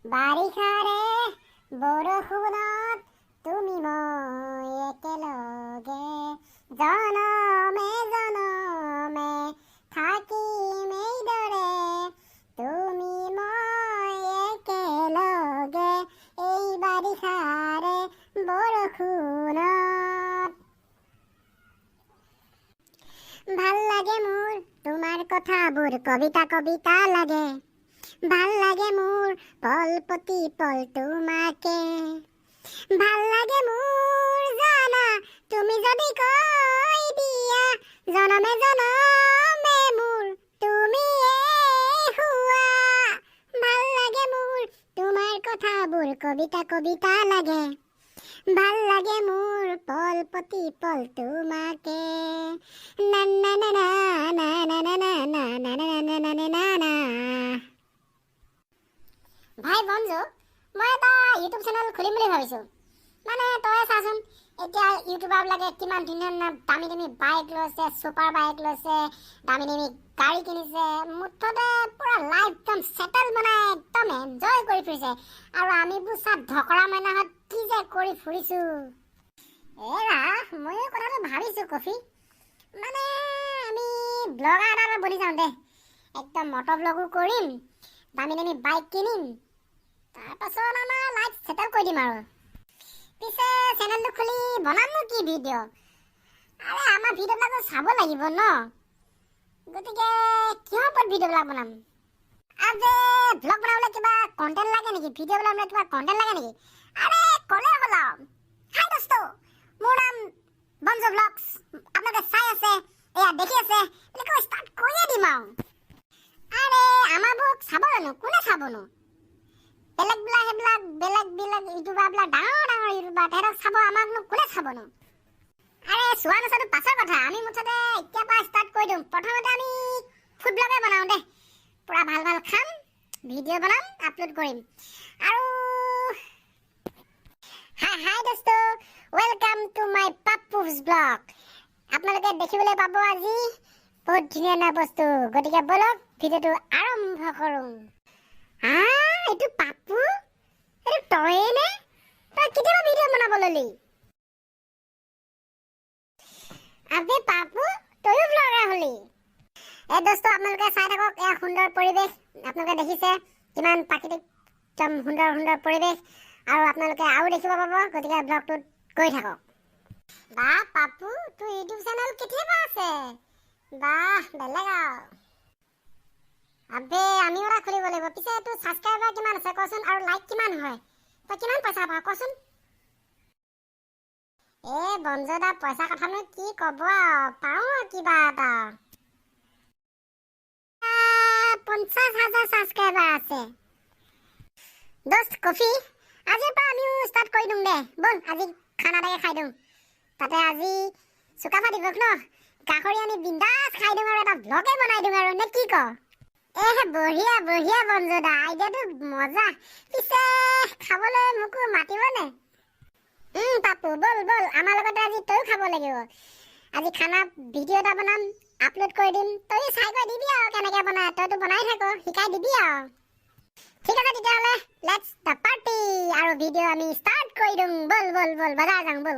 বাৰিষাৰে বৰষুণত তুমি মই একেলগে জনমে জনমে থাকিম এইদৰে তুমি মই একেলগে এই বাৰিষাৰে বৰষুণত। ভাল লাগে মোৰ তোমাৰ কথাবোৰ কবিতা কবিতা লাগে, ভাল লাগে মোৰ পল প্ৰতি পল তোমাকে, ভাল লাগে মোৰ জানা তুমি যদি কৈ দিয়া জনমে জনমে মোৰ তুমিয়েই হোৱা। ভাল লাগে মোৰ তোমাৰ কথাবোৰ কবিতা কবিতা লাগে, ভাল লাগে মোৰ পল প্ৰতি পল তোমাকে। না না না না না না না না না না না না না না না। ভাই বন্ধু, মই এটা ইউটিউব চেনেল খুলিম বুলি ভাবিছোঁ। মানে তই চাচোন, এতিয়া ইউটিউবাৰবিলাকে কিমান ধুনীয়া দামী দামী বাইক লৈছে, ছুপাৰ বাইক লৈছে, দামী দামী গাড়ী কিনিছে, মুঠতে পুৰা লাইফ একদম চেটেল বনাই একদম এনজয় কৰি ফুৰিছে। আৰু আমিবোৰ চা ঢকৰা মাইনাহঁত কি যে কৰি ফুৰিছোঁ। এৰা ময়ো কথাটো ভাবিছোঁ কফি, মানে আমি ব্লগাৰ এটা বনি যাওঁ দে। একদম মটৰ ব্লগো কৰিম, দামী দামী বাইক কিনিম, তাৰপাছত আমাৰ লাইফ চেটেল কৰি দিম আৰু। পিছে চেনেলটো খুলি বনামনো কি ভিডিঅ'? আৰে আমাৰ ভিডিঅ'বিলাকো চাব লাগিব ন, গতিকে কিহৰ ওপৰত ভিডিঅ'বিলাক বনাম? আৰু যে ব্লগ বনাবলৈ কিবা কণ্টেণ্ট লাগে নেকি? ভিডিঅ' বনাবলৈ কিবা কণ্টেণ্ট লাগে নেকি? আৰে ক'লে হ'ল আৰু। হাই দোস্ত, মোৰ নাম বঞ্জু ব্লগছ, আপোনালোকে চাই আছে, এয়া দেখি আছে, এনেকৈ ষ্টাৰ্ট কৰিয়ে দিম আৰু। আৰে আমাৰবোৰক চাব জানো? কোনে চাবনো? বেলেগ ইউটিউবাৰবিলাক ডাঙৰ ডাঙৰ ইউটিউবাৰ, তেহেঁতক চাব, আমাকনো কোনে চাবনো? আৰে চোৱা নোচোৱাটো পাছৰ কথা, আমি মুঠতে এতিয়াৰ পৰা ষ্টাৰ্ট কৰি দিওঁ। প্ৰথমতে আমি ফুড ব্লগে বনাওঁ দে, পুৰা ভাল ভাল খাম, ভিডিঅ' বনাম, আপলোড কৰিম। আৰু হাই দোস্ত, ৱেলকাম টু মাই পাপ্পুজ ব্লগ। আপোনালোকে দেখিবলৈ পাব আজি বহুত ধুনীয়া ধুনীয়া বস্তু, গতিকে বলক ভিডিঅ'টো আৰম্ভ কৰোঁ। এইটো পাপ্পু? এইটো তয়ে নে? তই কেতিয়াবা ভিডিঅ' বনাব ললি? আবে পাপ্পু, তয়ো ব্লগাৰ হলি? এই দোস্ত আপোনালোকে চাই থাকক, এয়া সুন্দৰ পৰিৱেশ, আপোনালোকে দেখিছে কিমান প্ৰাকৃতিক একদম সুন্দৰ সুন্দৰ পৰিৱেশ, আৰু আপোনালোকে আৰু দেখিব পাব, গতিকে ব্লগটোত গৈ থাকক। বাহ পাপ্পু, তোৰ ইউটিউব চেনেল কেতিয়াবা আছে? বাহ বেলেগ আৰু। আবে আমিও এটা খুলিব লাগিব। পিছে তোৰ ছাবস্ক্ৰাইবাৰ কিমান আছে কচোন, আৰু লাইক কিমান হয়? তই কিমান পইচা পাৱ কচোন? বঞ্জুদা পইচা কথানো কি ক'ব আৰু, পাওঁ কিবা এটা। 50,000 ছাবস্ক্ৰাইবাৰ আছে। দোস্ত কফি, আজিৰ পৰা আমিও ষ্টাৰ্ট কৰি দিওঁ দে, ব'ল আজি খানা এটাকে খাই দিওঁ। তাতে আজি চুকাফা দিৱস ন, গাহৰি আনি বিন্দাছ খাই দিওঁ আৰু এটা ব্লগে বনাই দিওঁ আৰু, নে কি ক? বঢ়িয়া বঢ়িয়া বঞ্জুদা, আইডিয়াটো মজা। পিছে খাবলৈ মোকো মাতিবনে? পাপ্পু ব'ল ব'ল, আমাৰ লগতে আজি তয়ো খাব লাগিব। আজি খানা ভিডিঅ' এটা বনাম, আপলোড কৰি দিম, তয়ো চাই গৈ দিবি আৰু কেনেকৈ বনায়, তইতো বনাই থাক, শিকাই দিবি আৰু। ঠিক আছে তেতিয়াহ'লে, লেটছ দ্য পাৰ্টি, আৰু ভিডিঅ' আমি ষ্টাৰ্ট কৰি দিওঁ। ব'ল ব'ল ব'ল, বজাৰ যাওঁ ব'ল।